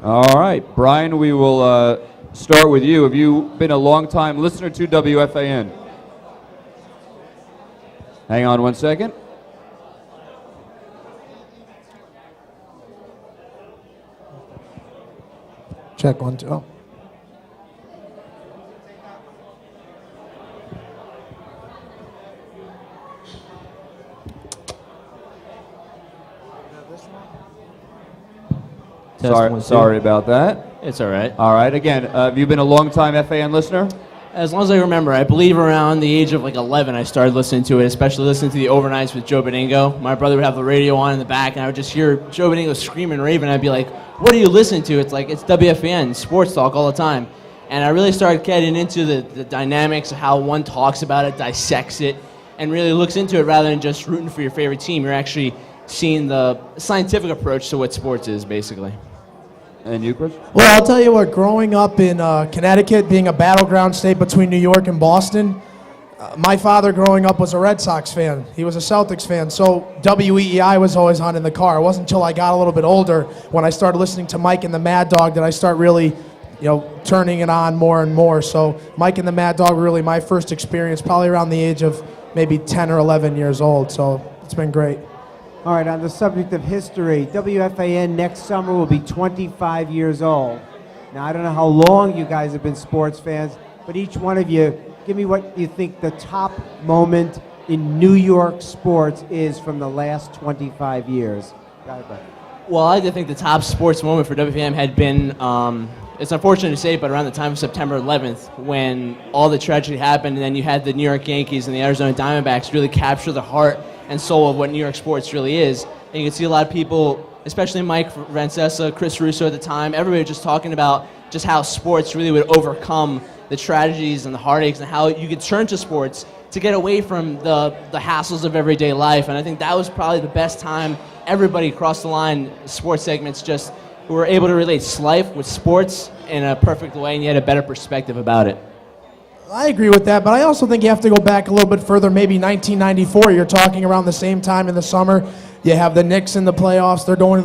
All right, Bryan, we will start with you. Have you been a long-time listener to WFAN? Hang on one second. Check 1, 2. Oh. Sorry about that. It's all right. All right, again, have you been a long-time FAN listener? As long as I remember, I believe around the age of like 11, I started listening to it, especially listening to the overnights with Joe Benigno. My brother would have the radio on in the back, and I would just hear Joe Benigno scream and rave, and I'd be like, what are you listening to? It's like, it's WFAN, sports talk all the time. And I really started getting into the dynamics of how one talks about it, dissects it, and really looks into it rather than just rooting for your favorite team. You're actually seeing the scientific approach to what sports is, basically. And you, Chris? Well, I'll tell you what, growing up in Connecticut, being a battleground state between New York and Boston, my father growing up was a Red Sox fan. He was a Celtics fan, so WEEI was always on in the car. It wasn't until I got a little bit older when I started listening to Mike and the Mad Dog that I start really, turning it on more and more. So Mike and the Mad Dog were really my first experience, probably around the age of maybe 10 or 11 years old, so it's been great. All right, on the subject of history, WFAN next summer will be 25 years old. Now, I don't know how long you guys have been sports fans, but each one of you, give me what you think the top moment in New York sports is from the last 25 years. Well, I like to think the top sports moment for WFAN had been, it's unfortunate to say, but around the time of September 11th, when all the tragedy happened, and then you had the New York Yankees and the Arizona Diamondbacks really capture the heart and soul of what New York sports really is. And you can see a lot of people, especially Mike Francesa, Chris Russo at the time, everybody just talking about just how sports really would overcome the tragedies and the heartaches and how you could turn to sports to get away from the hassles of everyday life. And I think that was probably the best time everybody across the line, sports segments, just were able to relate life with sports in a perfect way, and you had a better perspective about it. I agree with that, but I also think you have to go back a little bit further, maybe 1994. You're talking around the same time in the summer. You have the Knicks in the playoffs. They're going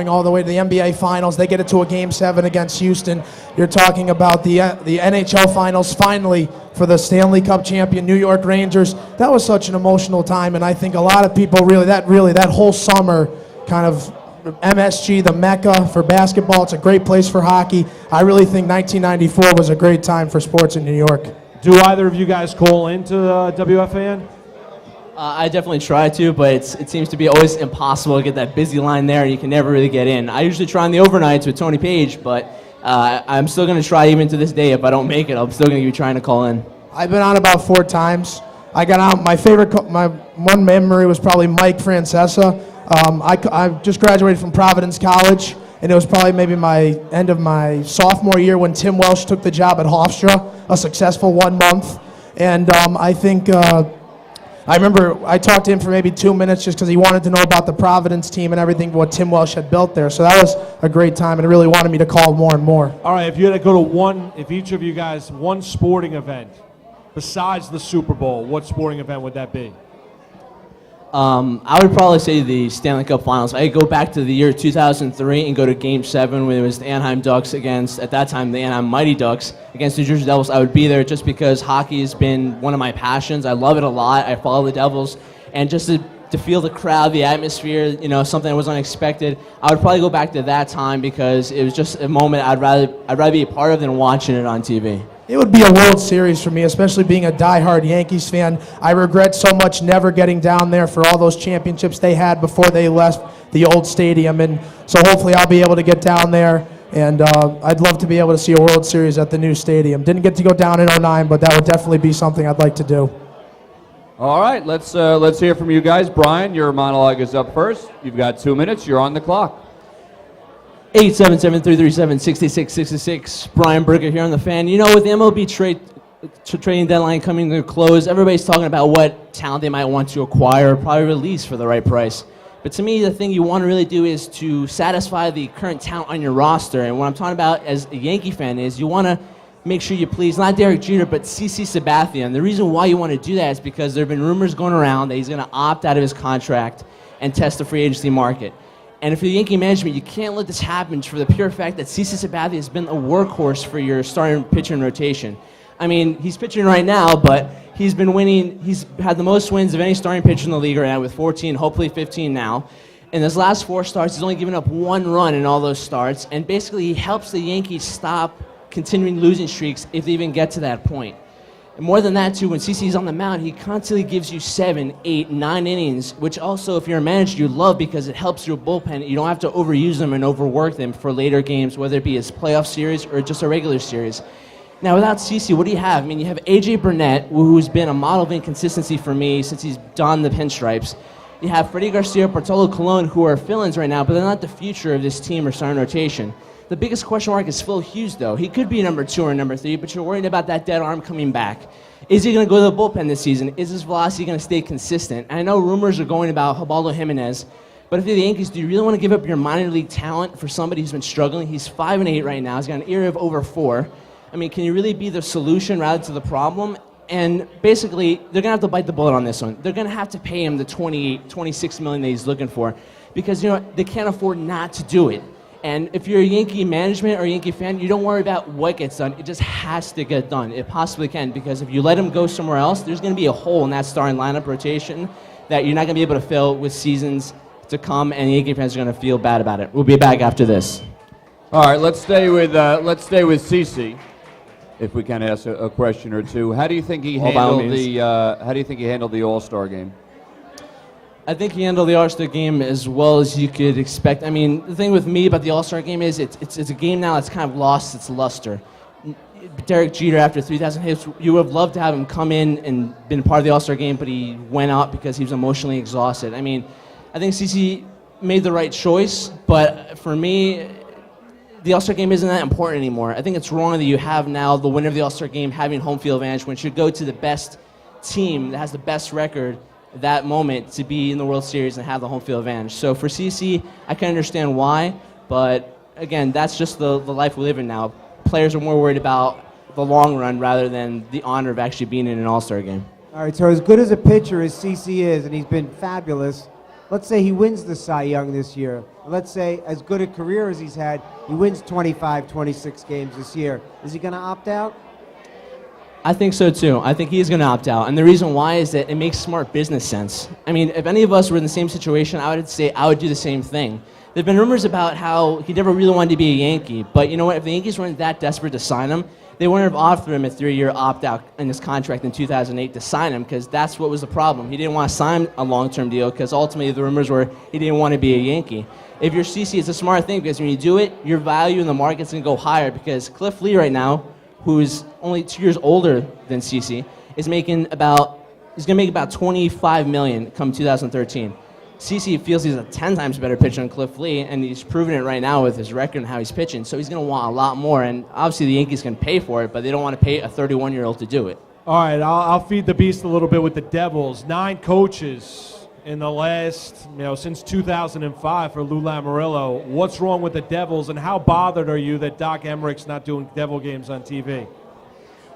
all the way to the NBA Finals. They get it to a Game 7 against Houston. You're talking about the NHL Finals finally for the Stanley Cup champion New York Rangers. That was such an emotional time, and I think a lot of people that whole summer kind of MSG, the Mecca for basketball. It's a great place for hockey. I really think 1994 was a great time for sports in New York. Do either of you guys call into WFAN? I definitely try to, but it seems to be always impossible to get that busy line there, and you can never really get in. I usually try on the overnights with Tony Page, but I'm still going to try even to this day. If I don't make it, I'm still going to be trying to call in. I've been on about 4 times. I got out. My one memory was probably Mike Francesa. I just graduated from Providence College, and it was probably maybe my end of my sophomore year when Tim Welsh took the job at Hofstra, a successful 1 month. And I think I remember I talked to him for maybe 2 minutes just because he wanted to know about the Providence team and everything what Tim Welsh had built there. So that was a great time, and it really wanted me to call more and more. All right, if you had to go to if each of you guys, one sporting event besides the Super Bowl, what sporting event would that be? I would probably say the Stanley Cup Finals. I'd go back to the year 2003 and go to Game 7 when it was the Anaheim Ducks against, at that time, the Anaheim Mighty Ducks against the New Jersey Devils. I would be there just because hockey has been one of my passions. I love it a lot. I follow the Devils. And just to feel the crowd, the atmosphere, something that was unexpected, I would probably go back to that time because it was just a moment I'd rather be a part of than watching it on TV. It would be a World Series for me, especially being a diehard Yankees fan. I regret so much never getting down there for all those championships they had before they left the old stadium. And so hopefully I'll be able to get down there, and I'd love to be able to see a World Series at the new stadium. Didn't get to go down in '09, but that would definitely be something I'd like to do. All right, let's hear from you guys. Bryan, your monologue is up first. You've got 2 minutes. You're on the clock. 877-337-6666. Bryan Burga here on the Fan. With the MLB trading deadline coming to a close, everybody's talking about what talent they might want to acquire, probably release for the right price. But to me, the thing you want to really do is to satisfy the current talent on your roster. And what I'm talking about as a Yankee fan is you want to make sure you please not Derek Jeter, but CC Sabathia. The reason why you want to do that is because there have been rumors going around that he's going to opt out of his contract and test the free agency market. And for the Yankee management, you can't let this happen for the pure fact that CC Sabathia has been a workhorse for your starting pitcher in rotation. I mean, he's pitching right now, but he's been winning. He's had the most wins of any starting pitcher in the league right now with 14, hopefully 15 now. In his last 4 starts, he's only given up 1 run in all those starts, and basically he helps the Yankees stop continuing losing streaks if they even get to that point. And more than that, too, when CC's on the mound, he constantly gives you 7, 8, 9 innings, which also, if you're a manager, you love because it helps your bullpen. You don't have to overuse them and overwork them for later games, whether it be a playoff series or just a regular series. Now, without CC, what do you have? I mean, you have A.J. Burnett, who's been a model of inconsistency for me since he's donned the pinstripes. You have Freddie Garcia, Bartolo Colon, who are fill-ins right now, but they're not the future of this team or starting rotation. The biggest question mark is Phil Hughes, though. He could be number 2 or number 3, but you're worried about that dead arm coming back. Is he going to go to the bullpen this season? Is his velocity going to stay consistent? And I know rumors are going about Ubaldo Jimenez, but if you're the Yankees, do you really want to give up your minor league talent for somebody who's been struggling? He's 5-8 right now. He's got an ERA of over 4. I mean, can you really be the solution rather to the problem? And basically, they're going to have to bite the bullet on this one. They're going to have to pay him the $26 million that he's looking for because, they can't afford not to do it. And if you're a Yankee management or a Yankee fan, you don't worry about what gets done. It just has to get done. It possibly can because if you let him go somewhere else, there's going to be a hole in that starting lineup rotation that you're not going to be able to fill with seasons to come, and the Yankee fans are going to feel bad about it. We'll be back after this. All right, let's stay with CC. If we can ask a question or two, how do you think he handled the All-Star game? I think he handled the All-Star game as well as you could expect. I mean, the thing with me about the All-Star game is it's a game now that's kind of lost its luster. Derek Jeter, after 3,000 hits, you would have loved to have him come in and been part of the All-Star game, but he went out because he was emotionally exhausted. I mean, I think CC made the right choice, but for me, the All-Star game isn't that important anymore. I think it's wrong that you have now the winner of the All-Star game having home field advantage when it should go to the best team that has the best record at that moment to be in the World Series and have the home field advantage. So for CC, I can understand why, but again, that's just the life we live in now. Players are more worried about the long run rather than the honor of actually being in an All-Star game. All right, so as good as a pitcher as CC is, and he's been fabulous, let's say he wins the Cy Young this year. Let's say as good a career as he's had, he wins 25, 26 games this year. Is he going to opt out? I think so too. I think he's going to opt out. And the reason why is that it makes smart business sense. I mean, if any of us were in the same situation, I would say I would do the same thing. There have been rumors about how he never really wanted to be a Yankee. But you know what? If the Yankees weren't that desperate to sign him, they wouldn't have offered him a 3-year opt-out in his contract in 2008 to sign him because that's what was the problem. He didn't want to sign a long-term deal because ultimately the rumors were he didn't want to be a Yankee. If you're CC, it's a smart thing because when you do it, your value in the market's going to go higher because Cliff Lee right now, who's only 2 years older than CC, he's going to make about $25 million come 2013. CC feels he's a 10 times better pitcher than Cliff Lee, and he's proven it right now with his record and how he's pitching. So he's going to want a lot more, and obviously the Yankees can pay for it, but they don't want to pay a 31-year-old to do it. All right, I'll feed the beast a little bit with the Devils. 9 coaches in the last, since 2005 for Lou Lamoriello. What's wrong with the Devils, and how bothered are you that Doc Emmerich's not doing Devil games on TV?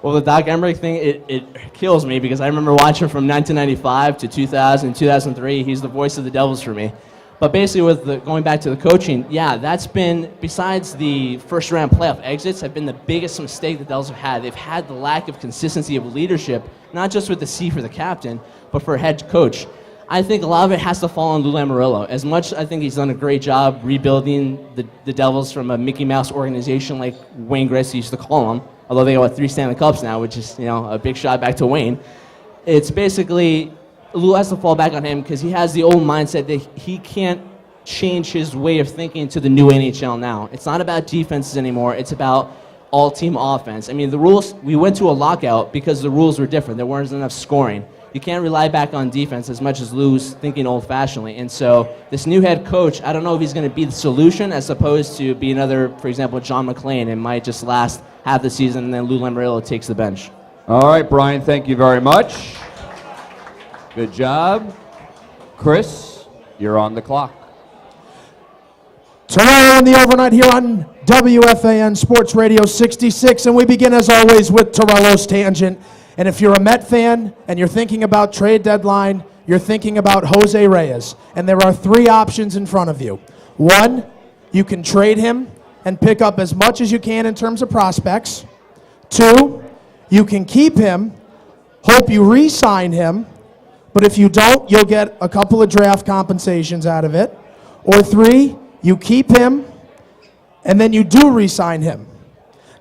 Well, the Doc Emmerich thing, it kills me because I remember watching from 1995 to 2000, 2003. He's the voice of the Devils for me. But basically, with going back to the coaching, yeah, that's been, besides the first-round playoff exits, have been the biggest mistake the Devils have had. They've had the lack of consistency of leadership, not just with the C for the captain, but for head coach. I think a lot of it has to fall on Lou Lamoriello. As much I think he's done a great job rebuilding the Devils from a Mickey Mouse organization like Wayne Gretzky used to call them, although they got 3 Stanley Cups now, which is a big shot back to Wayne. It's basically Lou has to fall back on him because he has the old mindset that he can't change his way of thinking to the new NHL now. It's not about defenses anymore. It's about all-team offense. I mean, the rules, we went to a lockout because the rules were different. There weren't enough scoring. You can't rely back on defense as much as Lou's thinking old-fashionedly. And so this new head coach, I don't know if he's going to be the solution as opposed to be another, for example, John McClain. It might just last half the season and then Lou Lamoriello takes the bench. All right, Brian, thank you very much. Good job. Chris, you're on the clock. Torello in the overnight here on WFAN Sports Radio 66, and we begin as always with Torello's Tangent. And if you're a Met fan and you're thinking about trade deadline, you're thinking about Jose Reyes. And there are 3 options in front of you. One, you can trade him and pick up as much as you can in terms of prospects. Two, you can keep him, hope you re-sign him, but if you don't, you'll get a couple of draft compensations out of it. Or three, you keep him, and then you do re-sign him.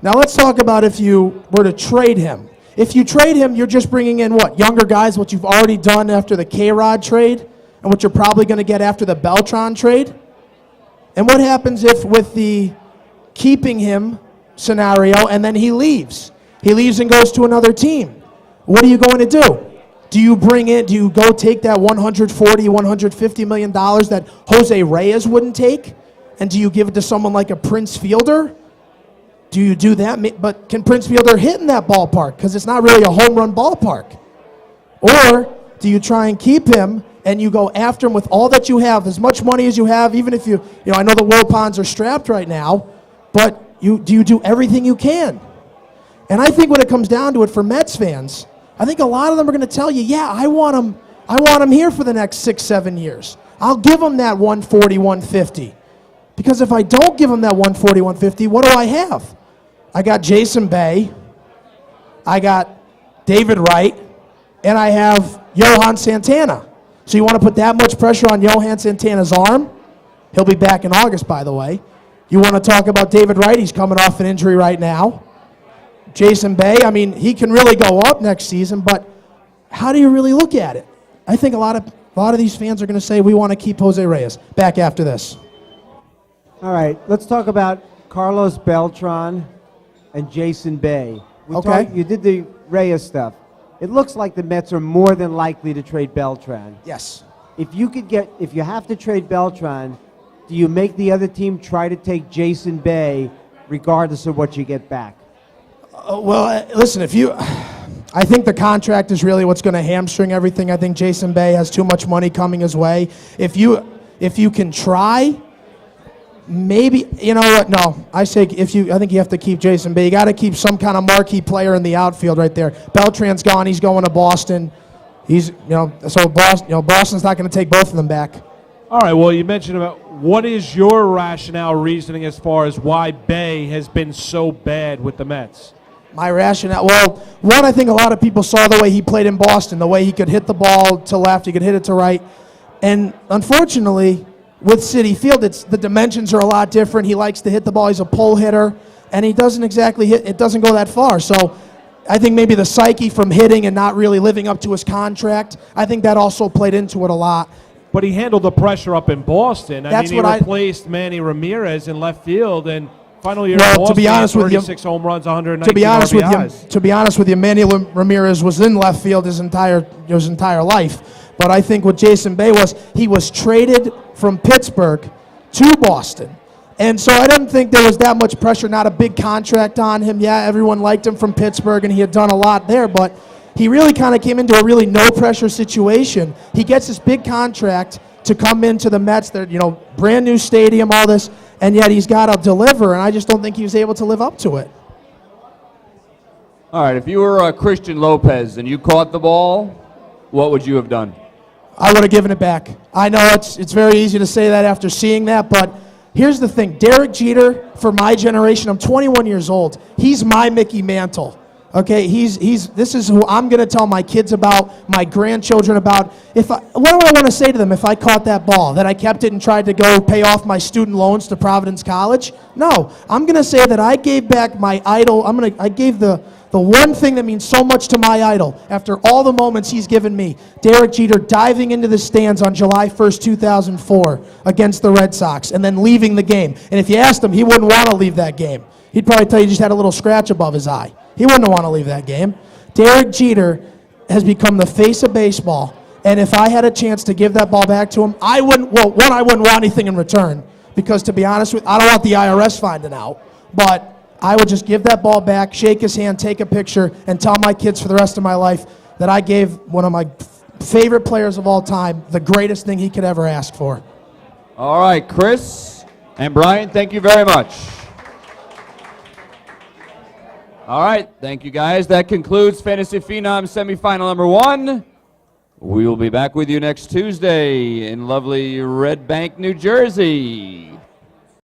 Now let's talk about if you were to trade him. If you trade him, you're just bringing in what? Younger guys, what you've already done after the K-Rod trade, and what you're probably going to get after the Beltran trade. And what happens if with the keeping him scenario and then he leaves? He leaves and goes to another team. What are you going to do? Do you go take that $140, $150 million that Jose Reyes wouldn't take? And do you give it to someone like a Prince Fielder? Do you do that? But can Prince Fielder hit in that ballpark? Because it's not really a home run ballpark. Or do you try and keep him and you go after him with all that you have, as much money as you have, even if I know the Wilpons are strapped right now, but do you do everything you can? And I think when it comes down to it for Mets fans, I think a lot of them are going to tell you, yeah, I want him here for the next 6-7 years. I'll give him that 140, 150. Because if I don't give him that 140, 150, what do I have? I got Jason Bay, I got David Wright, and I have Johan Santana. So you want to put that much pressure on Johan Santana's arm? He'll be back in August, by the way. You want to talk about David Wright? He's coming off an injury right now. Jason Bay, I mean, he can really go up next season, but how do you really look at it? I think a lot of these fans are going to say, we want to keep Jose Reyes. Back after this. All right, let's talk about Carlos Beltran and Jason Bay. You did the Reyes stuff. It looks like the Mets are more than likely to trade Beltran. Yes. If you have to trade Beltran, do you make the other team try to take Jason Bay regardless of what you get back? Listen, I think the contract is really what's going to hamstring everything. I think Jason Bay has too much money coming his way. If you can try, maybe, you know what? No, I think you have to keep Jason Bay. You got to keep some kind of marquee player in the outfield right there. Beltran's gone. He's going to Boston. Boston's not going to take both of them back. All right, well, you mentioned about what is your rationale, reasoning as far as why Bay has been so bad with the Mets? My rationale, one, I think a lot of people saw the way he played in Boston, the way he could hit the ball to left, he could hit it to right. And unfortunately, with Citi Field, the dimensions are a lot different. He likes to hit the ball. He's a pull hitter, and he doesn't exactly hit. It doesn't go that far. So I think maybe the psyche from hitting and not really living up to his contract, I think that also played into it a lot. But he handled the pressure up in Boston. He replaced Manny Ramirez in left field, and final year in Boston, to be honest with you, 36 home runs, 119 RBIs. To be honest with you, Manny Ramirez was in left field his entire life. But I think what Jason Bay he was traded from Pittsburgh to Boston. And so I didn't think there was that much pressure, not a big contract on him. Yeah, everyone liked him from Pittsburgh, and he had done a lot there, but he really kind of came into a really no-pressure situation. He gets this big contract to come into the Mets, brand new stadium, all this, and yet he's got to deliver, and I just don't think he was able to live up to it. All right, if you were Christian Lopez and you caught the ball, what would you have done? I would have given it back. I know it's very easy to say that after seeing that, but here's the thing. Derek Jeter, for my generation, I'm 21 years old. He's my Mickey Mantle. Okay, this is who I'm going to tell my kids about, my grandchildren about. What do I want to say to them if I caught that ball? That I kept it and tried to go pay off my student loans to Providence College? No, I'm going to say that I gave back my idol. I gave the one thing that means so much to my idol after all the moments he's given me. Derek Jeter diving into the stands on July 1st, 2004 against the Red Sox and then leaving the game. And if you asked him, he wouldn't want to leave that game. He'd probably tell you he just had a little scratch above his eye. He wouldn't want to leave that game. Derek Jeter has become the face of baseball, and if I had a chance to give that ball back to him, I wouldn't want anything in return, because to be honest with you, I don't want the IRS finding out, but I would just give that ball back, shake his hand, take a picture, and tell my kids for the rest of my life that I gave one of my favorite players of all time the greatest thing he could ever ask for. All right, Chris and Bryan, thank you very much. All right, thank you guys. That concludes Fantasy Phenom semifinal number 1. We will be back with you next Tuesday in lovely Red Bank, New Jersey.